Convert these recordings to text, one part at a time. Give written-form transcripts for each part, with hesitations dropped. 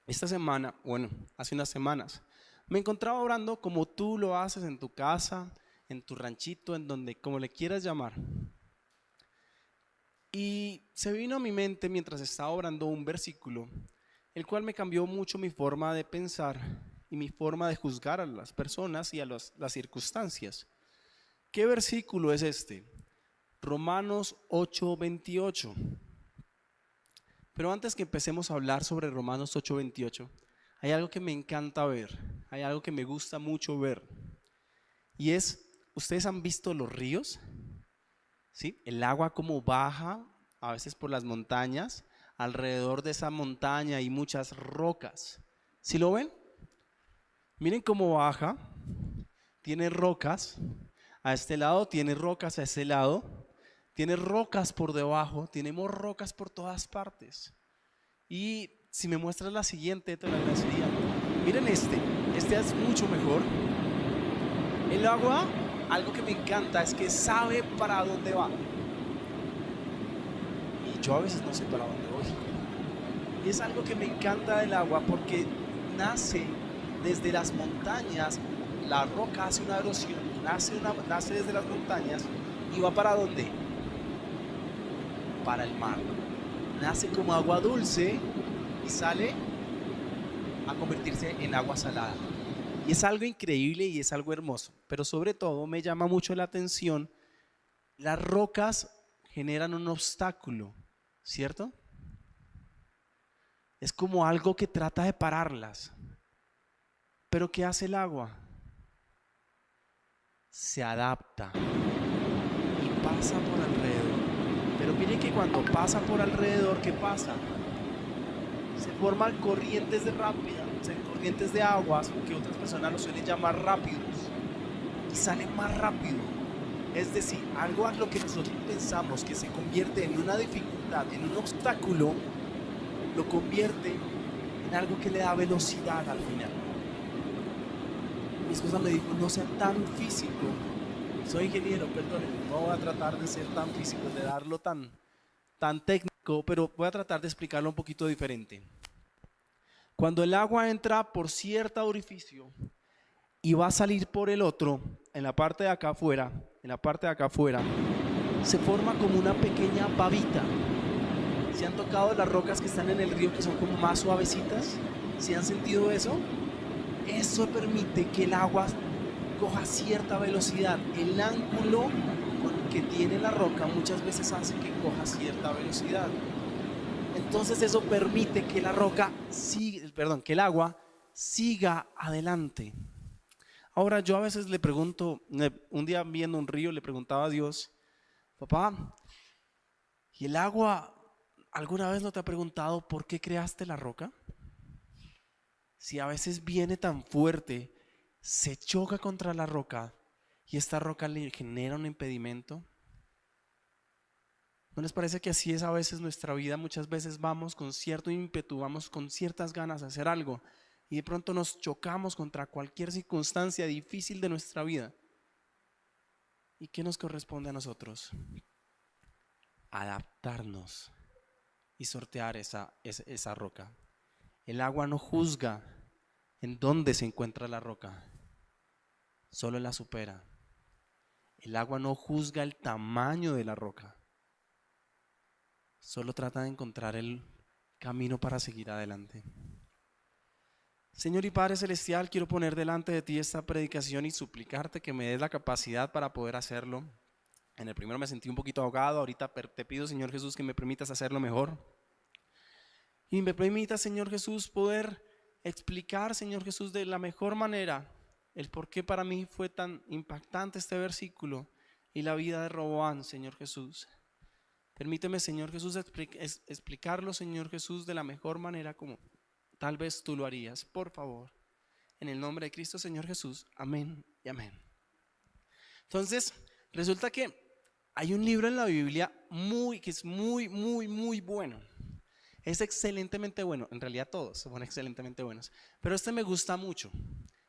Esta semana, bueno, hace unas semanas, me encontraba orando como tú lo haces en tu casa, en tu ranchito, en donde, como le quieras llamar. Y se vino a mi mente mientras estaba orando un versículo, el cual me cambió mucho mi forma de pensar y mi forma de juzgar a las personas y a las circunstancias. ¿Qué versículo es este? Romanos 8:28. Pero antes que empecemos a hablar sobre Romanos 8:28, hay algo que me encanta ver, hay algo que me gusta mucho ver. Y es, ¿ustedes han visto los ríos? ¿Sí? El agua como baja, a veces por las montañas. Alrededor de esa montaña hay muchas rocas. ¿Sí lo ven? Miren cómo baja. Tiene rocas. A este lado tiene rocas, a este lado. Tiene rocas por debajo. Tenemos rocas por todas partes. Y si me muestras la siguiente, te lo agradecería. Miren este es mucho mejor. El agua, algo que me encanta es que sabe para dónde va. Y yo a veces no sé para dónde voy. Y es algo que me encanta del agua porque nace desde las montañas. La roca hace una erosión, nace desde las montañas y va para dónde? Para el mar. Nace como agua dulce y sale a convertirse en agua salada. Y es algo increíble y es algo hermoso. Pero sobre todo me llama mucho la atención, las rocas generan un obstáculo, ¿cierto? Es como algo que trata de pararlas. Pero ¿qué hace el agua? Se adapta y pasa por alrededor. Pero mire que cuando pasa por alrededor, ¿qué pasa? Se forman corrientes de rápida, corrientes de aguas, que otras personas lo suelen llamar rápidos, y salen más rápido. Es decir, algo a lo que nosotros pensamos que se convierte en una dificultad, en un obstáculo, lo convierte en algo que le da velocidad al final. Mi esposa me dijo, no sea tan físico. Soy ingeniero, perdónenme, no voy a tratar de ser tan físico, de darlo tan técnico, pero voy a tratar de explicarlo un poquito diferente. Cuando el agua entra por cierto orificio y va a salir por el otro, en la parte de acá afuera, en la parte de acá afuera, se forma como una pequeña babita. ¿Se han tocado las rocas que están en el río que son como más suavecitas? ¿Se han sentido eso? Eso permite que el agua coja cierta velocidad. El ángulo que tiene la roca muchas veces hace que coja cierta velocidad. Entonces eso permite que la roca siga, perdón, que el agua siga adelante. Ahora yo a veces le pregunto, un día viendo un río le preguntaba a Dios, papá, ¿y el agua alguna vez no te ha preguntado por qué creaste la roca? Si a veces viene tan fuerte, se choca contra la roca y esta roca le genera un impedimento. ¿No les parece que así es a veces nuestra vida? Muchas veces vamos con cierto ímpetu, vamos con ciertas ganas de hacer algo y de pronto nos chocamos contra cualquier circunstancia difícil de nuestra vida. ¿Y qué nos corresponde a nosotros? Adaptarnos y sortear esa roca. El agua no juzga en dónde se encuentra la roca, solo la supera. El agua no juzga el tamaño de la roca, solo trata de encontrar el camino para seguir adelante. Señor y Padre Celestial, quiero poner delante de ti esta predicación y suplicarte que me des la capacidad para poder hacerlo. En el primero me sentí un poquito ahogado, ahorita te pido, Señor Jesús, que me permitas hacerlo mejor. Y me permita, Señor Jesús, poder explicar, Señor Jesús, de la mejor manera el por qué para mí fue tan impactante este versículo y la vida de Roboán, Señor Jesús. Permíteme, Señor Jesús, explicarlo, Señor Jesús, de la mejor manera como tal vez tú lo harías, por favor. En el nombre de Cristo, Señor Jesús. Amén y amén. Entonces, resulta que hay un libro en la Biblia que es muy bueno. Es excelentemente bueno. En realidad todos son excelentemente buenos. Pero este me gusta mucho.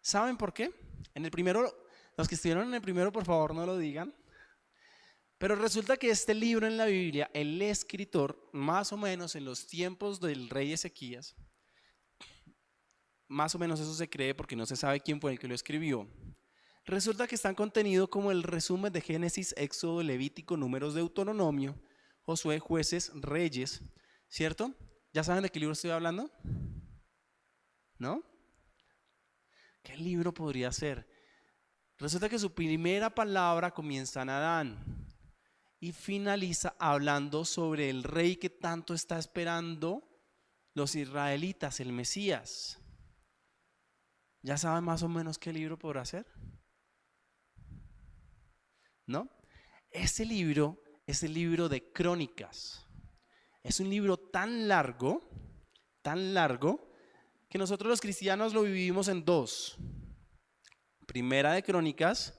¿Saben por qué? En el primero, los que estuvieron en el primero, por favor, no lo digan. Pero resulta que este libro en la Biblia, el escritor, más o menos en los tiempos del rey Ezequías, más o menos eso se cree porque no se sabe quién fue el que lo escribió. Resulta que están contenidos como el resumen de Génesis, Éxodo, Levítico, Números, Deuteronomio, Josué, Jueces, Reyes, ¿cierto? ¿Ya saben de qué libro estoy hablando? ¿No? ¿Qué libro podría ser? Resulta que su primera palabra comienza en Adán y finaliza hablando sobre el rey que tanto está esperando los israelitas, el Mesías. ¿Ya saben más o menos qué libro podrá ser? ¿No? Ese libro es el libro de Crónicas. Es un libro tan largo, que nosotros los cristianos lo vivimos en dos. Primera de Crónicas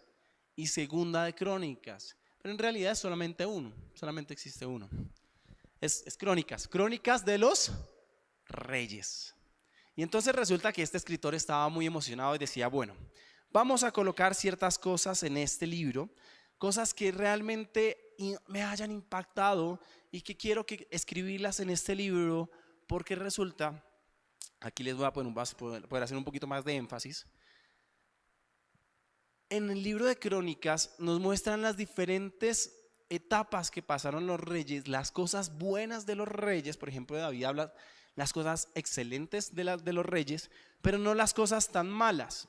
y segunda de Crónicas. Pero en realidad es solamente uno, solamente existe uno. Es Crónicas de los Reyes. Y entonces resulta que este escritor estaba muy emocionado y decía, bueno, vamos a colocar ciertas cosas en este libro, cosas que realmente me hayan impactado y que quiero que escribirlas en este libro, porque resulta, aquí les voy a poder hacer un poquito más de énfasis. En el libro de Crónicas nos muestran las diferentes etapas que pasaron los reyes, las cosas buenas de los reyes. Por ejemplo, David habla las cosas excelentes de los reyes, pero no las cosas tan malas.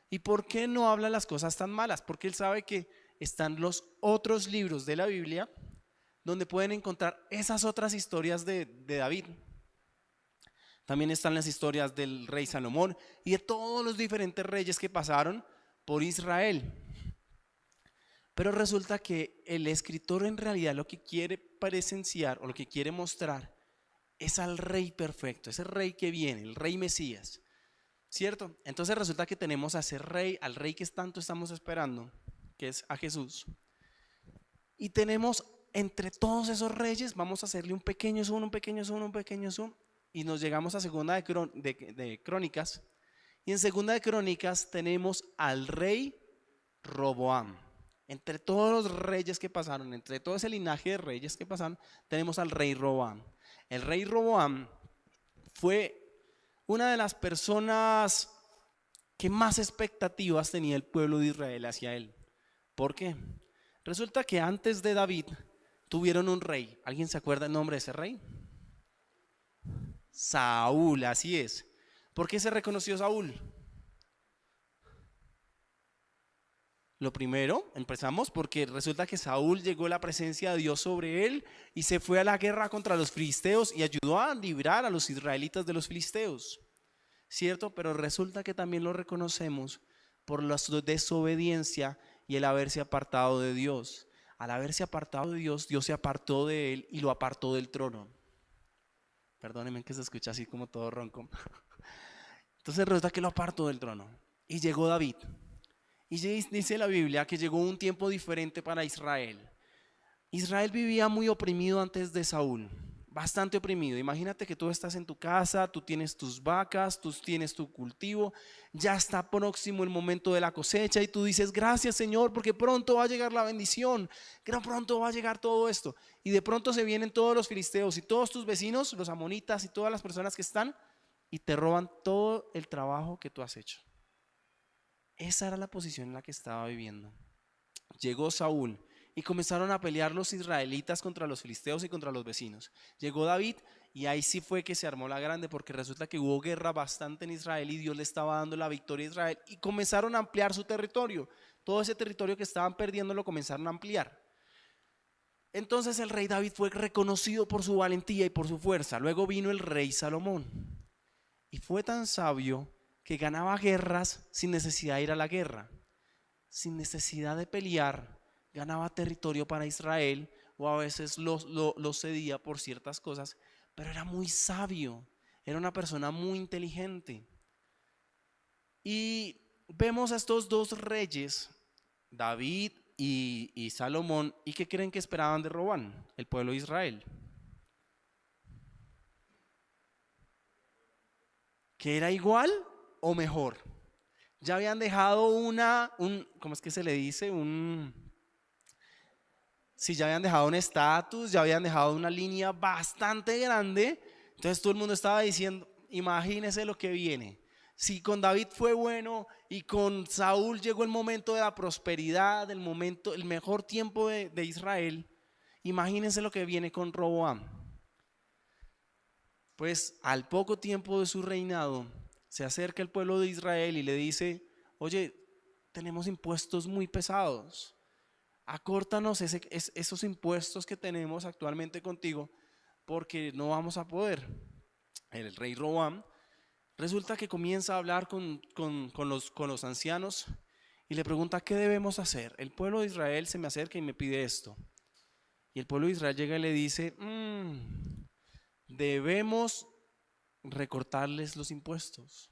¿Y por qué no habla las cosas tan malas? Porque él sabe que están los otros libros de la Biblia donde pueden encontrar esas otras historias de David. También están las historias del rey Salomón y de todos los diferentes reyes que pasaron por Israel. Pero resulta que el escritor en realidad lo que quiere presenciar o lo que quiere mostrar es al rey perfecto, ese rey que viene, el rey Mesías, ¿cierto? Entonces resulta que tenemos a ese rey, al rey que tanto estamos esperando, que es a Jesús. Y tenemos entre todos esos reyes, vamos a hacerle un pequeño zoom, un pequeño zoom, un pequeño zoom, y nos llegamos a segunda de Crónicas. Y en segunda de Crónicas tenemos al rey Roboam. Entre todos los reyes que pasaron, entre todo ese linaje de reyes que pasaron, tenemos al rey Roboam. El rey Roboam fue una de las personas que más expectativas tenía el pueblo de Israel hacia él. ¿Por qué? Resulta que antes de David tuvieron un rey. ¿Alguien se acuerda el nombre de ese rey? Saúl, así es. ¿Por qué se reconoció Saúl? Lo primero, empezamos porque resulta que Saúl llegó la presencia de Dios sobre él y se fue a la guerra contra los filisteos y ayudó a librar a los israelitas de los filisteos, ¿cierto? Pero resulta que también lo reconocemos por la desobediencia y el haberse apartado de Dios. Al haberse apartado de Dios, Dios se apartó de él y lo apartó del trono. Perdónenme que se escucha así como todo ronco. Entonces resulta que lo apartó del trono y llegó David. Y dice la Biblia que llegó un tiempo diferente para Israel. Israel vivía muy oprimido antes de Saúl, bastante oprimido. Imagínate que tú estás en tu casa, tú tienes tus vacas, tú tienes tu cultivo, ya está próximo el momento de la cosecha y tú dices, gracias Señor, porque pronto va a llegar la bendición, pronto va a llegar todo esto. Y de pronto se vienen todos los filisteos y todos tus vecinos, los amonitas y todas las personas que están y te roban todo el trabajo que tú has hecho. Esa era la posición en la que estaba viviendo. Llegó Saúl y comenzaron a pelear los israelitas contra los filisteos y contra los vecinos. Llegó David y ahí sí fue que se armó la grande, porque resulta que hubo guerra bastante en Israel y Dios le estaba dando la victoria a Israel y comenzaron a ampliar su territorio. Todo ese territorio que estaban perdiendo lo comenzaron a ampliar. Entonces el rey David fue reconocido por su valentía y por su fuerza. Luego vino el rey Salomón y fue tan sabio que ganaba guerras sin necesidad de ir a la guerra, sin necesidad de pelear, ganaba territorio para Israel o a veces lo cedía por ciertas cosas, pero era muy sabio, era una persona muy inteligente. Y vemos a estos dos reyes, David y Salomón, ¿y qué creen que esperaban de Roboam, el pueblo de Israel? ¿Que era igual o mejor? Ya habían dejado ¿cómo es que se le dice? Si ya habían dejado un estatus, ya habían dejado una línea bastante grande. Entonces todo el mundo estaba diciendo, imagínese lo que viene. Si con David fue bueno y con Saúl llegó el momento de la prosperidad, el mejor tiempo de Israel, imagínense lo que viene con Roboam. Pues al poco tiempo de su reinado, se acerca el pueblo de Israel y le dice: oye, tenemos impuestos muy pesados, acórtanos esos impuestos que tenemos actualmente contigo, porque no vamos a poder. El rey Roboam resulta que comienza a hablar con los ancianos y le pregunta: ¿qué debemos hacer? El pueblo de Israel se me acerca y me pide esto. Y el pueblo de Israel llega y le dice: debemos recortarles los impuestos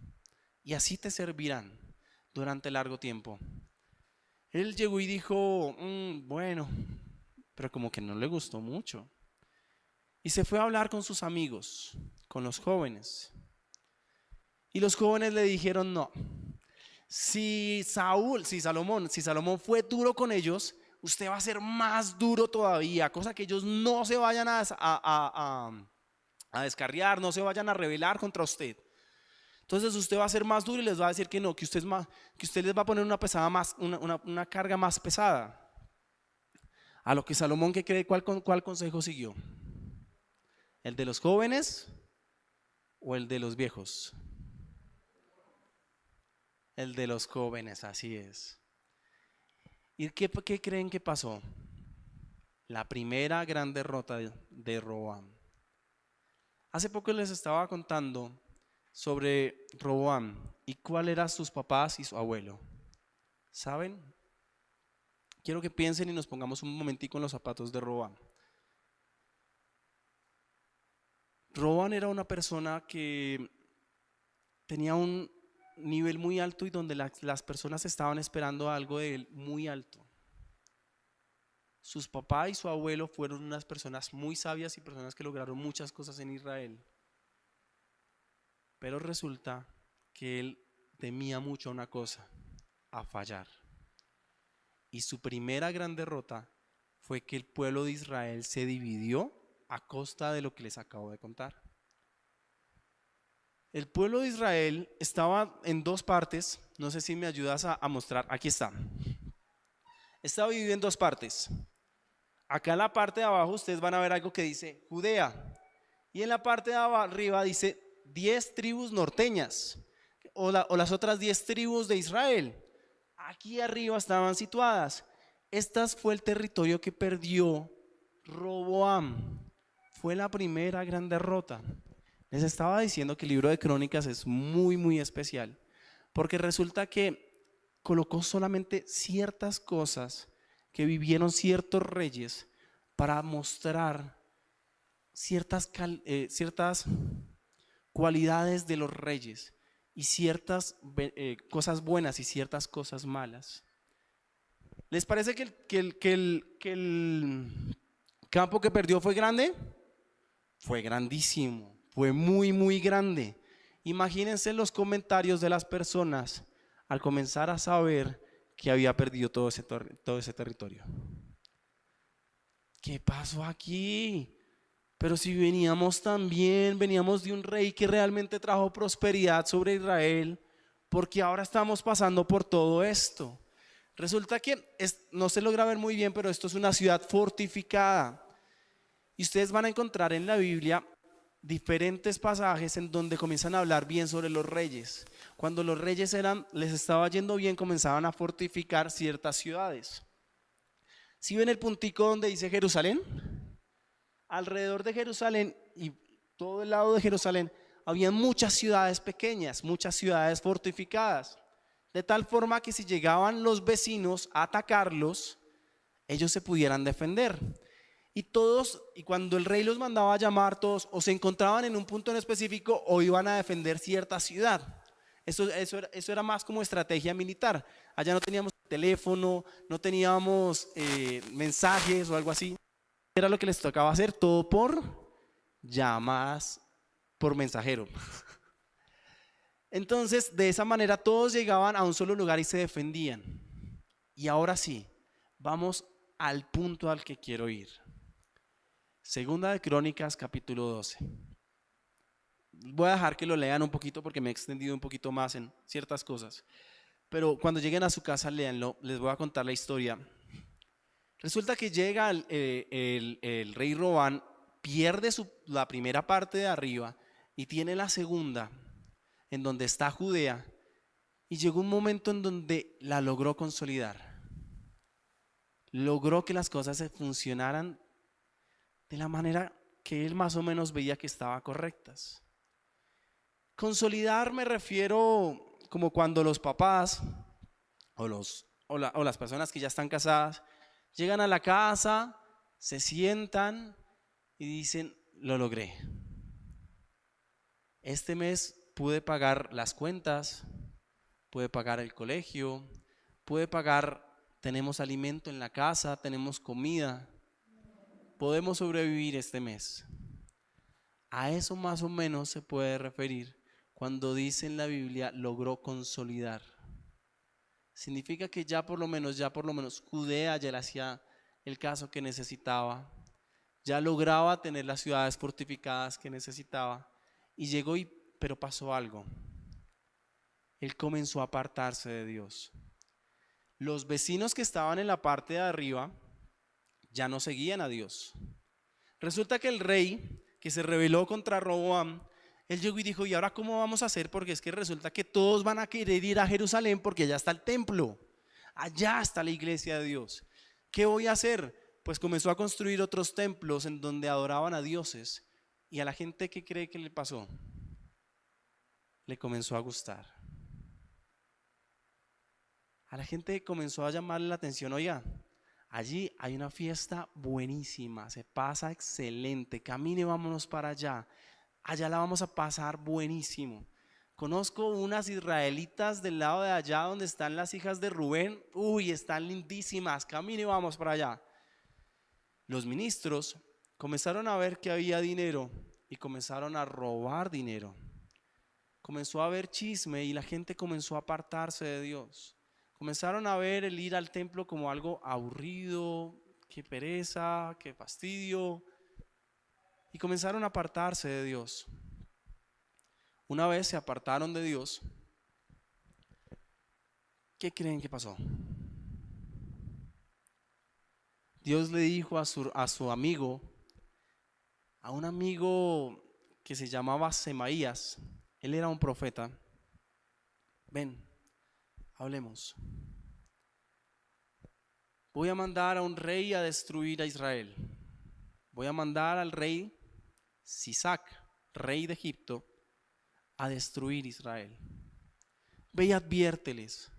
y así te servirán durante largo tiempo. Él llegó y dijo: bueno, pero como que no le gustó mucho. Y se fue a hablar con sus amigos, con los jóvenes. Y los jóvenes le dijeron: no, si Salomón fue duro con ellos, usted va a ser más duro todavía, cosa que ellos no se vayan a descarriar, no se vayan a rebelar contra usted. Entonces usted va a ser más duro y les va a decir que no, que usted les va a poner una carga más pesada. A lo que Salomón, ¿qué cree? ¿Cuál consejo siguió? ¿El de los jóvenes o el de los viejos? El de los jóvenes, así es. ¿Y qué creen que pasó? La primera gran derrota de Roboam. Hace poco les estaba contando sobre Roboam y cuál eran sus papás y su abuelo. ¿Saben? Quiero que piensen y nos pongamos un momentico en los zapatos de Roboam. Roboam era una persona que tenía un nivel muy alto y donde las personas estaban esperando algo de él muy alto. Sus papás y su abuelo fueron unas personas muy sabias y personas que lograron muchas cosas en Israel. Pero resulta que él temía mucho una cosa: a fallar. Y su primera gran derrota fue que el pueblo de Israel se dividió a costa de lo que les acabo de contar. El pueblo de Israel estaba en dos partes. No sé si me ayudas a mostrar. Aquí está. Estaba dividido en dos partes. Acá en la parte de abajo ustedes van a ver algo que dice Judea. Y en la parte de arriba dice 10 tribus norteñas o las otras 10 tribus de Israel. Aquí arriba estaban situadas. Este fue el territorio que perdió Roboam. Fue la primera gran derrota. Les estaba diciendo que el libro de Crónicas es muy, muy especial, porque resulta que colocó solamente ciertas cosas que vivieron ciertos reyes para mostrar ciertas cualidades de los reyes y ciertas cosas buenas y ciertas cosas malas. ¿Les parece que el campo que perdió fue grande? Fue grandísimo, fue muy, muy grande. Imagínense los comentarios de las personas al comenzar a saber que había perdido todo ese territorio. ¿Qué pasó aquí? Pero si veníamos tan bien, veníamos de un rey que realmente trajo prosperidad sobre Israel, porque ahora estamos pasando por todo esto. Resulta que no se logra ver muy bien, pero esto es una ciudad fortificada. Y ustedes van a encontrar en la Biblia diferentes pasajes en donde comienzan a hablar bien sobre los reyes. Cuando los reyes les estaba yendo bien, comenzaban a fortificar ciertas ciudades. ¿Sí ven el puntico donde dice Jerusalén? Alrededor de Jerusalén y todo el lado de Jerusalén había muchas ciudades pequeñas, muchas ciudades fortificadas, de tal forma que si llegaban los vecinos a atacarlos, ellos se pudieran defender. Y cuando el rey los mandaba a llamar, todos o se encontraban en un punto en específico o iban a defender cierta ciudad. Eso era más como estrategia militar. Allá no teníamos teléfono, no teníamos mensajes o algo así. Era lo que les tocaba hacer, todo por llamadas por mensajero. Entonces, de esa manera todos llegaban a un solo lugar y se defendían. Y ahora sí, vamos al punto al que quiero ir. Segunda de Crónicas, capítulo 12. Voy a dejar que lo lean un poquito porque me he extendido un poquito más en ciertas cosas. Pero cuando lleguen a su casa, léanlo. Les voy a contar la historia. Resulta que llega el rey Robán, pierde la primera parte de arriba y tiene la segunda, en donde está Judea. Y llegó un momento en donde la logró consolidar. Logró que las cosas se funcionaran de la manera que él más o menos veía que estaba correctas. Consolidar me refiero como cuando los papás o las personas que ya están casadas llegan a la casa, se sientan y dicen, lo logré. Este mes pude pagar las cuentas, pude pagar el colegio, pude pagar, tenemos alimento en la casa, tenemos comida, podemos sobrevivir este mes. A eso más o menos se puede referir cuando dice en la Biblia logró consolidar. Significa que ya por lo menos Judea ya le hacía el caso que necesitaba, ya lograba tener las ciudades fortificadas que necesitaba y llegó pero pasó algo. Él comenzó a apartarse de Dios. Los vecinos que estaban en la parte de arriba ya no seguían a Dios. Resulta que el rey que se rebeló contra Roboam, él llegó y dijo, ¿y ahora cómo vamos a hacer? Porque es que resulta que todos van a querer ir a Jerusalén porque allá está el templo, allá está la iglesia de Dios. ¿Qué voy a hacer? Pues comenzó a construir otros templos en donde adoraban a dioses. Y a la gente, ¿qué cree que le pasó? Le comenzó a gustar. A la gente comenzó a llamarle la atención, oiga, allí hay una fiesta buenísima, se pasa excelente, camine, vámonos para allá. Allá la vamos a pasar buenísimo. Conozco unas israelitas del lado de allá donde están las hijas de Rubén. Uy, están lindísimas, camine, vamos para allá. Los ministros comenzaron a ver que había dinero y comenzaron a robar dinero. Comenzó a haber chisme y la gente comenzó a apartarse de Dios. Comenzaron a ver el ir al templo como algo aburrido, qué pereza, qué fastidio. Y comenzaron a apartarse de Dios. Una vez se apartaron de Dios, ¿qué creen que pasó? Dios le dijo a su amigo, a un amigo que se llamaba Semaías, él era un profeta, ven, hablemos. Voy a mandar a un rey a destruir a Israel. Voy a mandar al rey Sisac, rey de Egipto, a destruir Israel. Ve y adviérteles.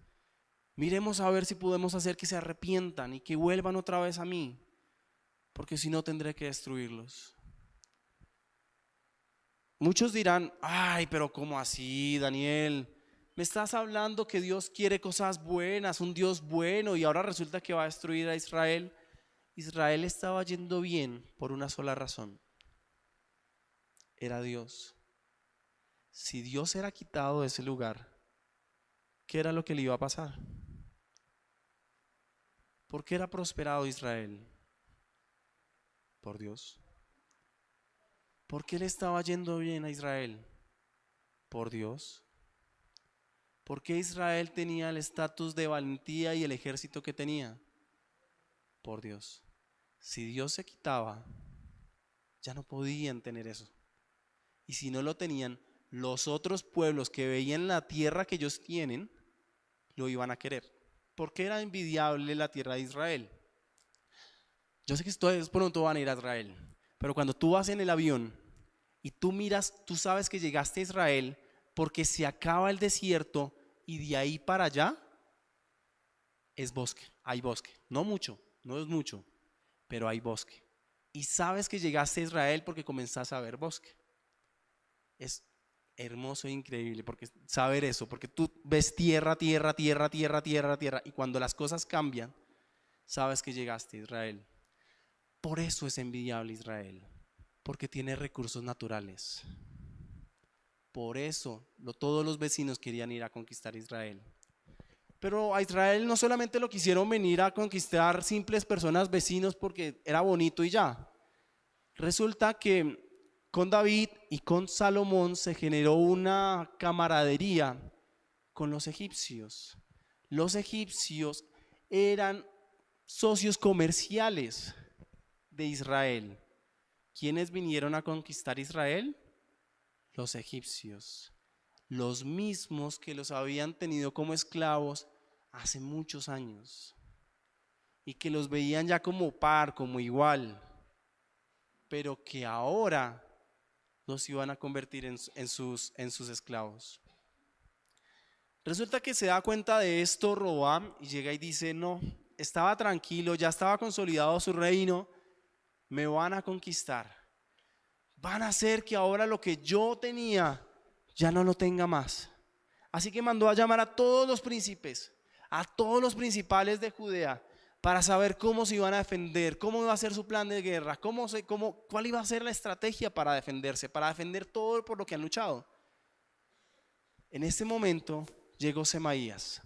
Miremos a ver si podemos hacer que se arrepientan y que vuelvan otra vez a mí, porque si no tendré que destruirlos. Muchos dirán, ay, pero ¿cómo así, Daniel? Me estás hablando que Dios quiere cosas buenas, un Dios bueno, y ahora resulta que va a destruir a Israel. Israel estaba yendo bien por una sola razón. Era Dios. Si Dios era quitado de ese lugar, ¿qué era lo que le iba a pasar? ¿Por qué era prosperado Israel? Por Dios. ¿Por qué le estaba yendo bien a Israel? Por Dios. ¿Por qué Israel tenía el estatus de valentía y el ejército que tenía? Por Dios. Si Dios se quitaba, ya no podían tener eso. Y si no lo tenían, los otros pueblos que veían la tierra que ellos tienen, lo iban a querer. ¿Por qué era envidiable la tierra de Israel? Yo sé que ustedes pronto van a ir a Israel, pero cuando tú vas en el avión y tú miras, tú sabes que llegaste a Israel porque se acaba el desierto y de ahí para allá es bosque, hay bosque, no mucho, no es mucho, pero hay bosque. Y sabes que llegaste a Israel porque comenzaste a ver bosque. Es hermoso e increíble porque saber eso, porque tú ves tierra, tierra, tierra, tierra, tierra, tierra, y cuando las cosas cambian, sabes que llegaste a Israel. Por eso es envidiable Israel, porque tiene recursos naturales. Por eso todos los vecinos querían ir a conquistar Israel. Pero a Israel no solamente lo quisieron venir a conquistar simples personas vecinos porque era bonito y ya. Resulta que con David y con Salomón se generó una camaradería con los egipcios. Los egipcios eran socios comerciales de Israel. ¿Quiénes vinieron a conquistar Israel? Los egipcios, los mismos que los habían tenido como esclavos hace muchos años y que los veían ya como par, como igual, pero que ahora los iban a convertir en sus esclavos. Resulta que se da cuenta de esto Roboam y llega y dice: no, estaba tranquilo, ya estaba consolidado su reino, me van a conquistar, van a hacer que ahora lo que yo tenía ya no lo tenga más. Así que mandó a llamar a todos los príncipes, a todos los principales de Judea, para saber cómo se iban a defender, cómo iba a ser su plan de guerra, cuál iba a ser la estrategia para defenderse, para defender todo por lo que han luchado. En este momento llegó Semaías,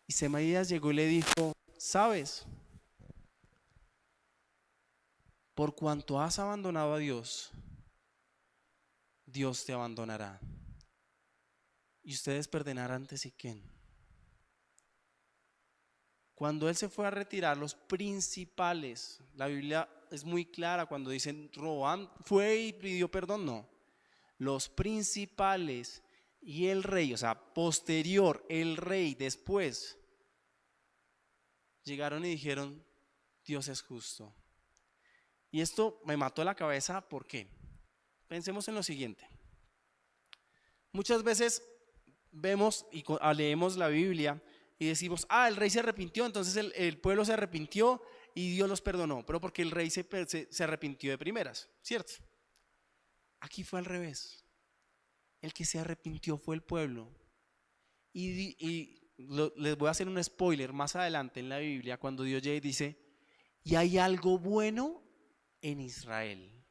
y Semaías llegó y le dijo: ¿sabes? Por cuanto has abandonado a Dios, Dios te abandonará, y ustedes perderán ante Siquén. Cuando él se fue a retirar, los principales, la Biblia es muy clara cuando dicen Roboam fue y pidió perdón, no. Los principales y el rey, o sea, posterior, el rey después, llegaron y dijeron: Dios es justo. Y esto me mató la cabeza, ¿por qué? Pensemos en lo siguiente. Muchas veces vemos y leemos la Biblia y decimos: el rey se arrepintió, entonces el pueblo se arrepintió y Dios los perdonó, pero porque el rey se arrepintió de primeras, ¿cierto? Aquí fue al revés. El que se arrepintió fue el pueblo. Les voy a hacer un spoiler más adelante en la Biblia, cuando Dios llega y dice: y hay algo bueno en Israel.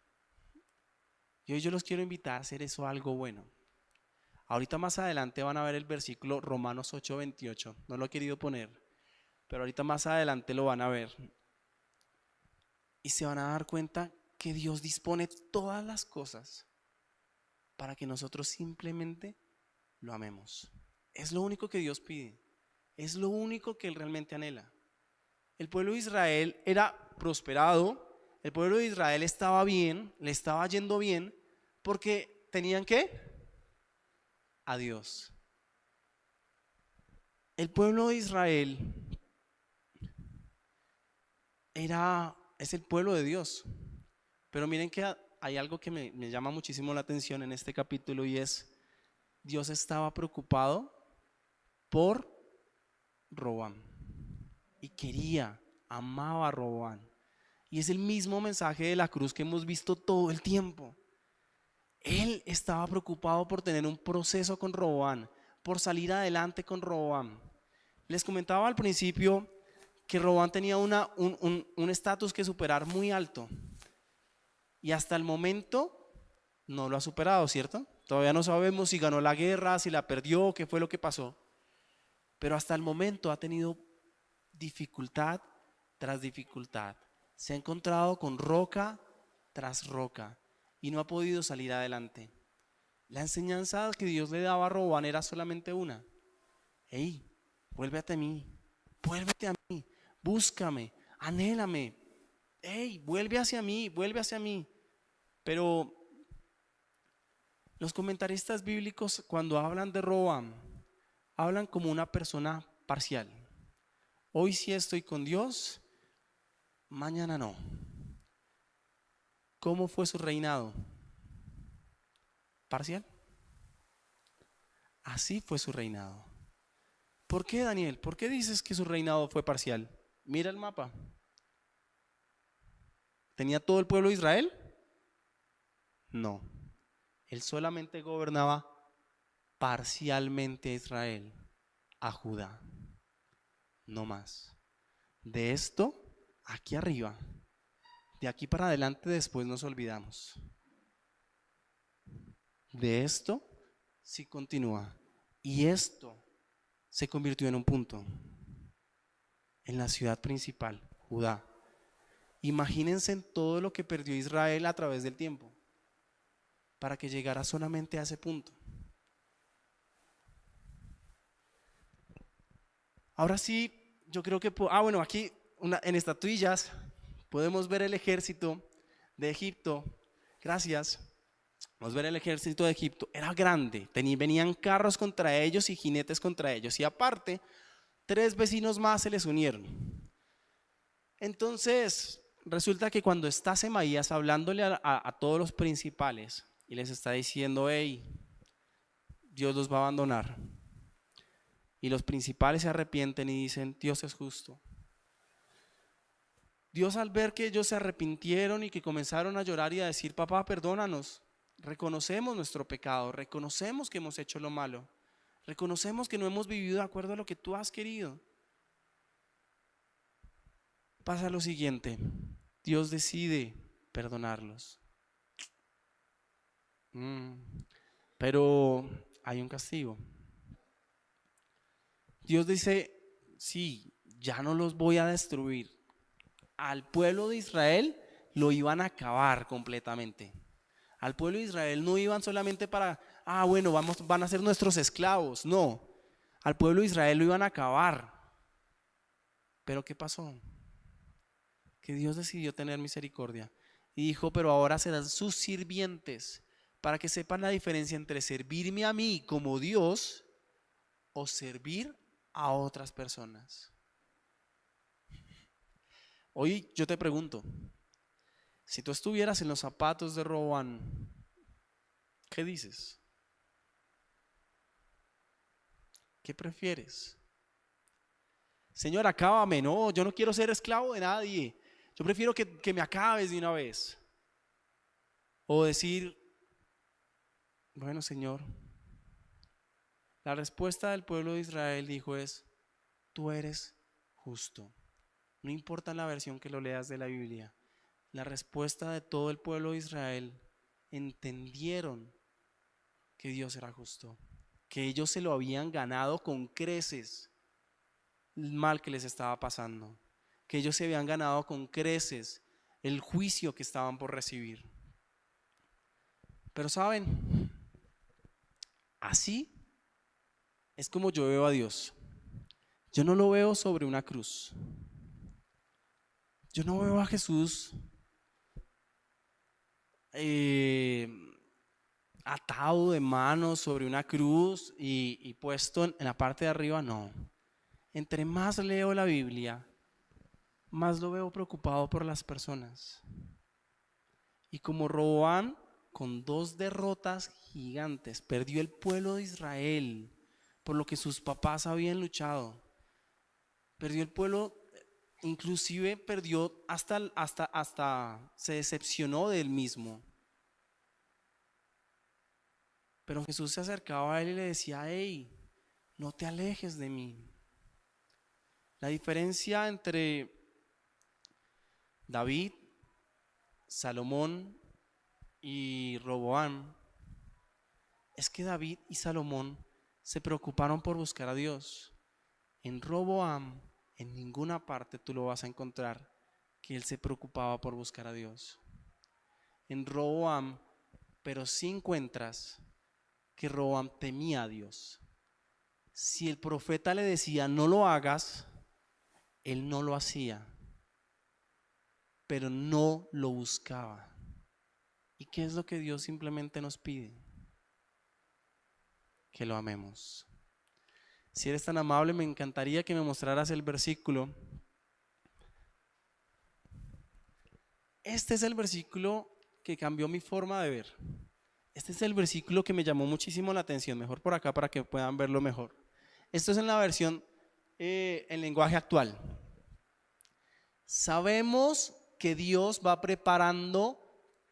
Y hoy yo los quiero invitar a hacer eso, algo bueno. Ahorita más adelante van a ver el versículo Romanos 8:28. No lo he querido poner, pero ahorita más adelante lo van a ver. Y se van a dar cuenta que Dios dispone todas las cosas para que nosotros simplemente lo amemos. Es lo único que Dios pide. Es lo único que Él realmente anhela. El pueblo de Israel era prosperado. El pueblo de Israel estaba bien, le estaba yendo bien, porque tenían ¿qué? A Dios. El pueblo de Israel es el pueblo de Dios. Pero miren que hay algo que me llama muchísimo la atención en este capítulo, y es: Dios estaba preocupado por Roboam y amaba a Roboam. Y es el mismo mensaje de la cruz que hemos visto todo el tiempo. Él estaba preocupado por tener un proceso con Roboam, por salir adelante con Roboam. Les comentaba al principio que Roboam tenía un estatus que superar muy alto, y hasta el momento no lo ha superado, ¿cierto? Todavía no sabemos si ganó la guerra, si la perdió, qué fue lo que pasó, pero hasta el momento ha tenido dificultad tras dificultad. Se ha encontrado con roca tras roca y no ha podido salir adelante. La enseñanza que Dios le daba a Roboam era solamente una: hey, vuélvete a mí, vuélvete a mí, búscame, anhélame, hey, vuelve hacia mí, vuelve hacia mí. Pero los comentaristas bíblicos, cuando hablan de Roboam, hablan como una persona parcial. Hoy sí estoy con Dios, mañana no. ¿Cómo fue su reinado? ¿Parcial? Así fue su reinado. ¿Por qué, Daniel? ¿Por qué dices que su reinado fue parcial? Mira el mapa. ¿Tenía todo el pueblo de Israel? No. Él solamente gobernaba parcialmente a Israel, a Judá. No más. De esto, aquí arriba, de aquí para adelante después nos olvidamos. De esto sí continúa. Y esto se convirtió en un punto, en la ciudad principal, Judá. Imagínense en todo lo que perdió Israel a través del tiempo. para que llegara solamente a ese punto. Ahora sí, yo creo que, bueno, aquí en estatuillas podemos ver el ejército de Egipto. Gracias. Vamos a ver el ejército de Egipto. Era grande, venían carros contra ellos y jinetes contra ellos. Y aparte, 3 vecinos más se les unieron. Entonces, resulta que cuando está Semaías hablándole a todos los principales y les está diciendo, hey, Dios los va a abandonar. Y los principales se arrepienten y dicen, Dios es justo. Dios, al ver que ellos se arrepintieron y que comenzaron a llorar y a decir, papá, perdónanos, reconocemos nuestro pecado, reconocemos que hemos hecho lo malo, reconocemos que no hemos vivido de acuerdo a lo que tú has querido. Pasa lo siguiente, Dios decide perdonarlos. Pero hay un castigo. Dios dice, sí, ya no los voy a destruir. Al pueblo de Israel lo iban a acabar completamente. Al pueblo de Israel no iban solamente para, bueno, van a ser nuestros esclavos. No, al pueblo de Israel lo iban a acabar. Pero ¿qué pasó? Que Dios decidió tener misericordia y dijo, pero ahora serán sus sirvientes, para que sepan la diferencia entre servirme a mí como Dios o servir a otras personas. Hoy yo te pregunto, si tú estuvieras en los zapatos de Roboam, ¿qué dices? ¿Qué prefieres? Señor, acábame. No, yo no quiero ser esclavo de nadie. Yo prefiero que me acabes de una vez. O decir, bueno, Señor, la respuesta del pueblo de Israel dijo es, tú eres justo. No importa la versión que lo leas de la Biblia. La respuesta de todo el pueblo de Israel, entendieron que Dios era justo, que ellos se lo habían ganado con creces el mal que les estaba pasando, que ellos se habían ganado con creces el juicio que estaban por recibir. Pero saben, así es como yo veo a Dios. Yo no lo veo sobre una cruz. Yo no veo a Jesús atado de manos sobre una cruz y puesto en la parte de arriba, no. Entre más leo la Biblia, más lo veo preocupado por las personas. Y como Roboam, con 2 derrotas gigantes, perdió el pueblo de Israel por lo que sus papás habían luchado. Perdió el pueblo, inclusive perdió hasta se decepcionó de él mismo. Pero Jesús se acercaba a él y le decía, hey, no te alejes de mí. La diferencia entre David, Salomón y Roboam es que David y Salomón se preocuparon por buscar a Dios. En Roboam, en ninguna parte tú lo vas a encontrar que él se preocupaba por buscar a Dios. En Roboam, pero sí encuentras que Roboam temía a Dios. Si el profeta le decía no lo hagas, él no lo hacía, pero no lo buscaba. ¿Y qué es lo que Dios simplemente nos pide? Que lo amemos. Si eres tan amable, me encantaría que me mostraras el versículo. Este es el versículo que cambió mi forma de ver. Este es el versículo que me llamó muchísimo la atención. Mejor por acá para que puedan verlo mejor. Esto es en la versión en lenguaje actual. Sabemos que Dios va preparando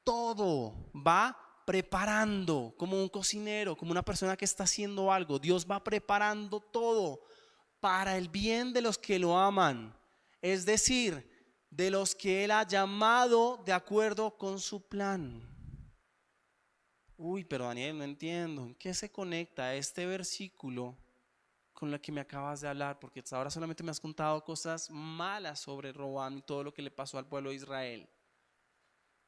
todo, va preparando como un cocinero, como una persona que está haciendo algo. Dios va preparando todo para el bien de los que lo aman, es decir, de los que Él ha llamado de acuerdo con su plan. Uy, pero Daniel, no entiendo, ¿en qué se conecta este versículo con lo que me acabas de hablar? Porque hasta ahora solamente me has contado cosas malas sobre Roboam y todo lo que le pasó al pueblo de Israel.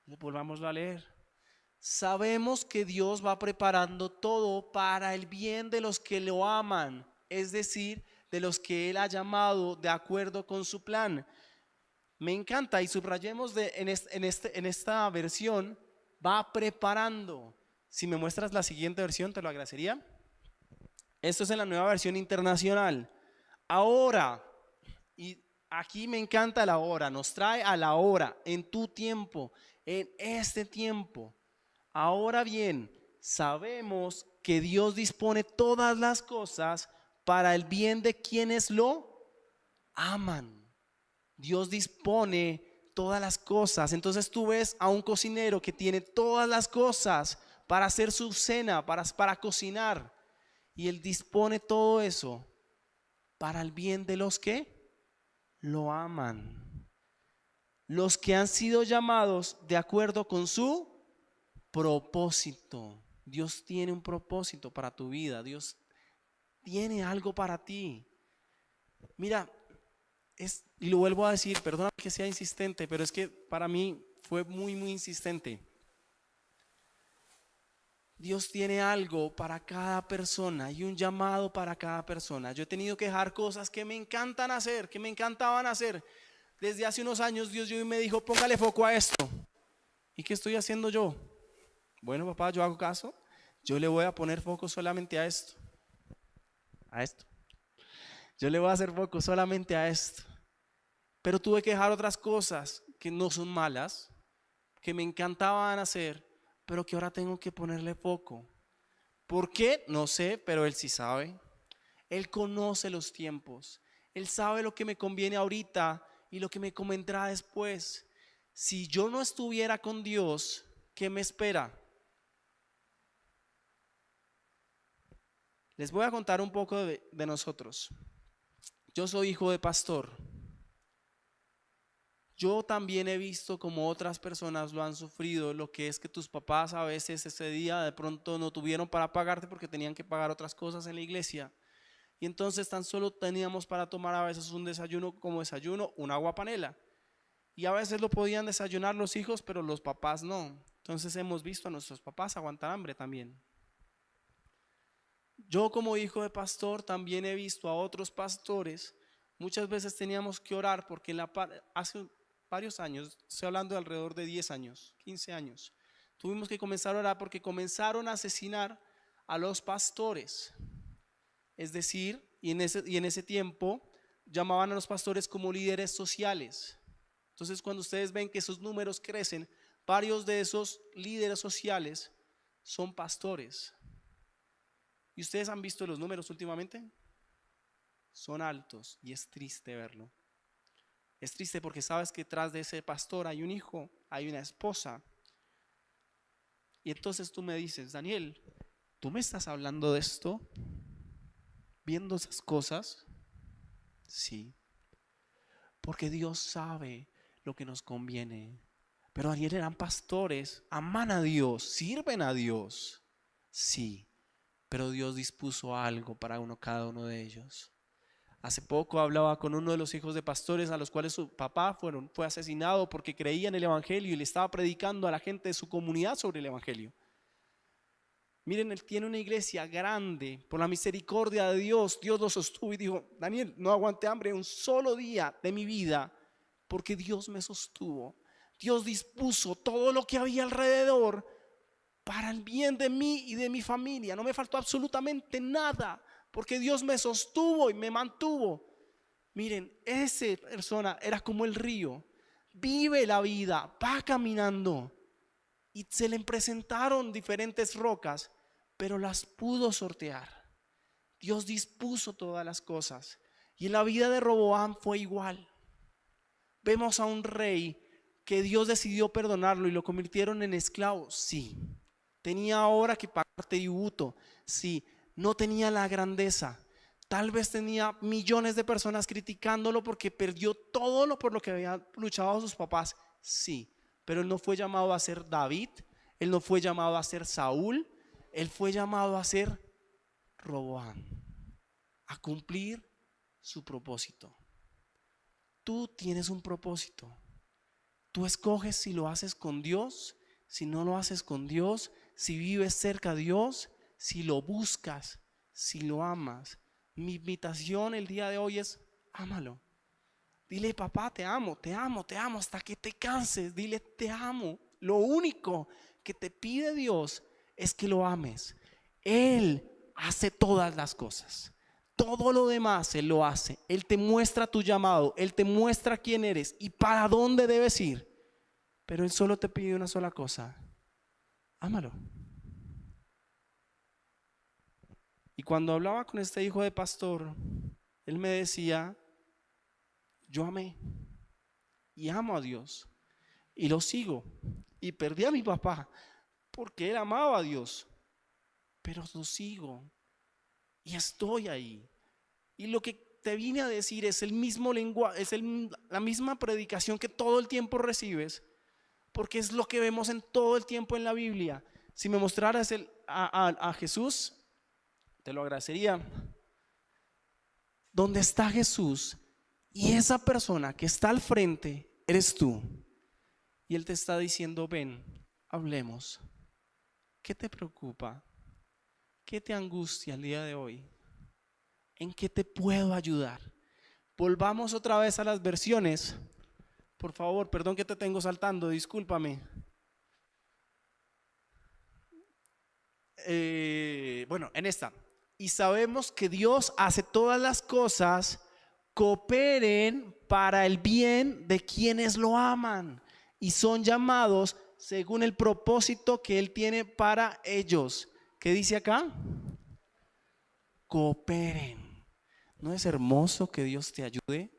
Volvámoslo a leer. sabemos que Dios va preparando todo para el bien de los que lo aman, es decir, de los que Él ha llamado de acuerdo con su plan. Me encanta y subrayemos en esta versión, va preparando. Si me muestras la siguiente versión, te lo agradecería. Esto es en la nueva versión internacional. Ahora, y aquí me encanta la hora, nos trae a la hora, en tu tiempo, en este tiempo. Ahora bien, sabemos que Dios dispone todas las cosas para el bien de quienes lo aman. Dios dispone todas las cosas. Entonces tú ves a un cocinero que tiene todas las cosas para hacer su cena, para cocinar. Y Él dispone todo eso para el bien de los que lo aman. Los que han sido llamados de acuerdo con su propósito. Dios tiene un propósito para tu vida. Dios tiene algo para ti. Mira, y lo vuelvo a decir, perdóname que sea insistente, pero es que para mí fue muy, muy insistente. Dios tiene algo para cada persona y un llamado para cada persona. Yo he tenido que dejar cosas que me encantan hacer, que me encantaban hacer. Desde hace unos años Dios me dijo, póngale foco a esto. ¿Y qué estoy haciendo yo? Bueno, papá, yo hago caso. Yo le voy a poner foco solamente a esto. A esto. Yo le voy a hacer foco solamente a esto. Pero tuve que dejar otras cosas que no son malas, que me encantaban hacer, pero que ahora tengo que ponerle foco. ¿Por qué? No sé, pero Él sí sabe. Él conoce los tiempos. Él sabe lo que me conviene ahorita y lo que me convendrá después. Si yo no estuviera con Dios, ¿qué me espera? Les voy a contar un poco de nosotros. Yo soy hijo de pastor. Yo también he visto como otras personas lo han sufrido, lo que es que tus papás a veces ese día de pronto no tuvieron para pagarte porque tenían que pagar otras cosas en la iglesia. Y entonces tan solo teníamos para tomar a veces un desayuno como desayuno, un agua panela. Y a veces lo podían desayunar los hijos, pero los papás no. Entonces hemos visto a nuestros papás aguantar hambre también. Yo como hijo de pastor también he visto a otros pastores. Muchas veces teníamos que orar porque hace varios años, estoy hablando de alrededor de 10 años, 15 años, tuvimos que comenzar a orar porque comenzaron a asesinar a los pastores. Es decir, y en ese tiempo llamaban a los pastores como líderes sociales. Entonces cuando ustedes ven que esos números crecen, varios de esos líderes sociales son pastores. ¿Y ustedes han visto los números últimamente? Son altos y es triste verlo. Es triste porque sabes que detrás de ese pastor hay un hijo, hay una esposa. Y entonces tú me dices, Daniel, ¿tú me estás hablando de esto? ¿Viendo esas cosas? Sí. Porque Dios sabe lo que nos conviene. Pero Daniel, eran pastores, aman a Dios, sirven a Dios. Sí, pero Dios dispuso algo para cada uno de ellos. Hace poco hablaba con uno de los hijos de pastores a los cuales su papá fue asesinado porque creía en el evangelio y le estaba predicando a la gente de su comunidad sobre el evangelio. Miren, él tiene una iglesia grande, por la misericordia de Dios, Dios lo sostuvo y dijo, Daniel, no aguanté hambre un solo día de mi vida porque Dios me sostuvo. Dios dispuso todo lo que había alrededor para el bien de mí y de mi familia. No me faltó absolutamente nada porque Dios me sostuvo y me mantuvo. Miren, esa persona era como el río, vive la vida, va caminando. Y se le presentaron diferentes rocas, pero las pudo sortear. Dios dispuso todas las cosas. Y en la vida de Roboam fue igual. Vemos a un rey que Dios decidió perdonarlo y lo convirtieron en esclavo. Sí. Tenía ahora que pagar tributo. Sí. No tenía la grandeza. Tal vez tenía millones de personas criticándolo porque perdió todo lo por lo que habían luchado sus papás. Sí. Pero él no fue llamado a ser David, él no fue llamado a ser Saúl, él fue llamado a ser Roboam, a cumplir su propósito. Tú tienes un propósito. Tú escoges si lo haces con Dios, si no lo haces con Dios, si vives cerca de Dios, si lo buscas, si lo amas. Mi invitación el día de hoy es: ámalo. Dile: papá, te amo, te amo, te amo, hasta que te canses. Dile: te amo. Lo único que te pide Dios es que lo ames. Él hace todas las cosas. Todo lo demás Él lo hace. Él te muestra tu llamado. Él te muestra quién eres y para dónde debes ir. Pero Él solo te pide una sola cosa: ámalo. Y cuando hablaba con este hijo de pastor, él me decía: yo amé y amo a Dios y lo sigo. Y perdí a mi papá porque él amaba a Dios, pero lo sigo y estoy ahí. Y lo que te vine a decir es el mismo lenguaje, es la misma predicación que todo el tiempo recibes, porque es lo que vemos en todo el tiempo en la Biblia. Si me mostraras a Jesús, te lo agradecería. Donde está Jesús y esa persona que está al frente eres tú, y Él te está diciendo: ven, hablemos. ¿Qué te preocupa? ¿Qué te angustia el día de hoy? ¿En qué te puedo ayudar? Volvamos otra vez a las versiones. Por favor, perdón que te tengo saltando, discúlpame. Bueno, en esta. Y sabemos que Dios hace todas las cosas cooperen para el bien de quienes lo aman y son llamados según el propósito que Él tiene para ellos. ¿Qué dice acá? Cooperen. ¿No es hermoso que Dios te ayude?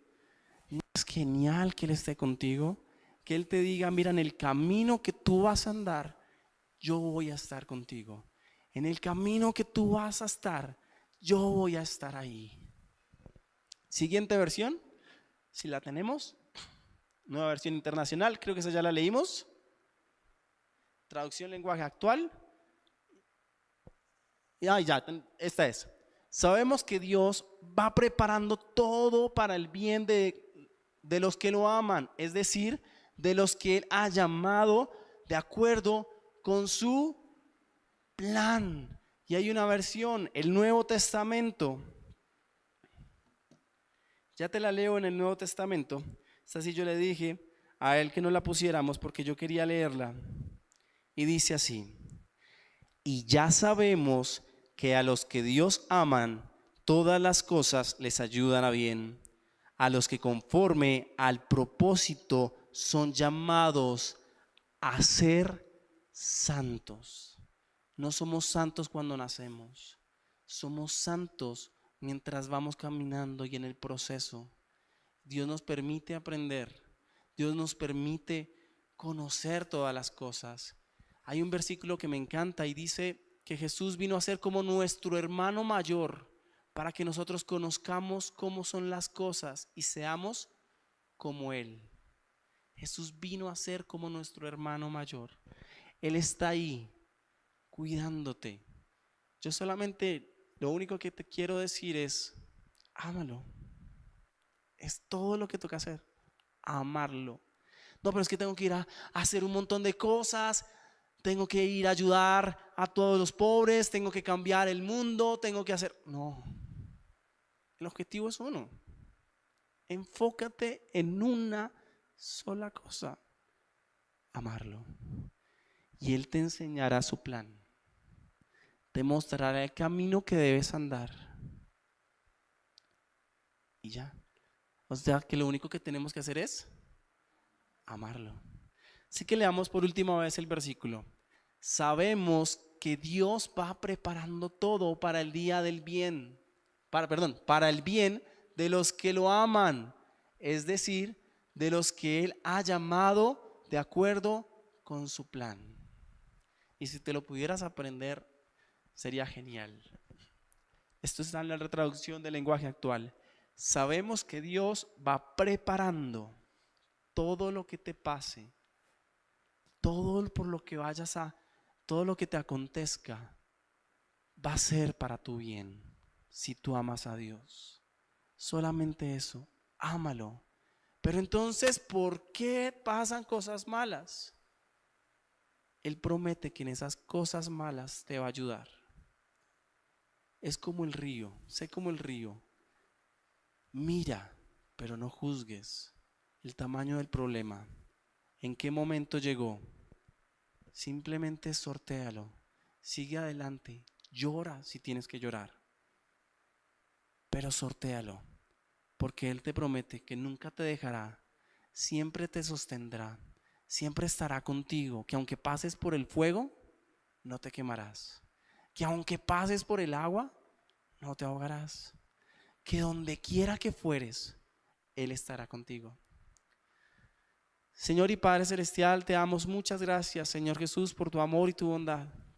¿No es genial que Él esté contigo? Que Él te diga: mira, en el camino que tú vas a andar, yo voy a estar contigo. En el camino que tú vas a estar, yo voy a estar ahí. Siguiente versión, si la tenemos. Nueva versión internacional, creo que esa ya la leímos. Traducción lenguaje actual. Ya, esta es. Sabemos que Dios va preparando todo para el bien de los que lo aman, es decir, de los que Él ha llamado de acuerdo con su plan. Y hay una versión, el Nuevo Testamento. Ya te la leo en el Nuevo Testamento. Esta sí yo le dije a él que no la pusiéramos porque yo quería leerla. Y dice así: y ya sabemos que a los que Dios aman, todas las cosas les ayudan a bien, a los que conforme al propósito son llamados a ser santos. No somos santos cuando nacemos, somos santos mientras vamos caminando y en el proceso. Dios nos permite aprender, Dios nos permite conocer todas las cosas. Hay un versículo que me encanta y dice que Jesús vino a ser como nuestro hermano mayor para que nosotros conozcamos cómo son las cosas y seamos como Él. Jesús vino a ser como nuestro hermano mayor. Él está ahí cuidándote. Yo solamente, lo único que te quiero decir es: ámalo. Es todo lo que toca hacer, amarlo. No, pero es que tengo que ir a hacer un montón de cosas, tengo que ir a ayudar a todos los pobres, tengo que cambiar el mundo, tengo que hacer... No, el objetivo es uno. Enfócate en una sola cosa: amarlo. Y Él te enseñará su plan, te mostrará el camino que debes andar. Y ya. O sea que lo único que tenemos que hacer es amarlo. Así que leamos por última vez el versículo. Sabemos que Dios va preparando todo para el día del bien, para el bien de los que lo aman, es decir, de los que Él ha llamado de acuerdo con su plan. Y si te lo pudieras aprender, sería genial. Esto está en la retraducción del lenguaje actual. Sabemos que Dios va preparando todo lo que te pase, todo por lo que vayas a, todo lo que te acontezca, va a ser para tu bien si tú amas a Dios. Solamente eso, ámalo. Pero entonces, ¿por qué pasan cosas malas? Él promete que en esas cosas malas te va a ayudar. Es como el río, sé como el río. Mira, pero no juzgues el tamaño del problema. ¿En qué momento llegó? Simplemente sortéalo. Sigue adelante. Llora si tienes que llorar. Pero sortéalo. Porque Él te promete que nunca te dejará. Siempre te sostendrá. Siempre estará contigo. Que aunque pases por el fuego, no te quemarás. Que aunque pases por el agua, no te ahogarás. Que donde quiera que fueres, Él estará contigo. Señor y Padre Celestial, te damos muchas gracias, Señor Jesús, por tu amor y tu bondad.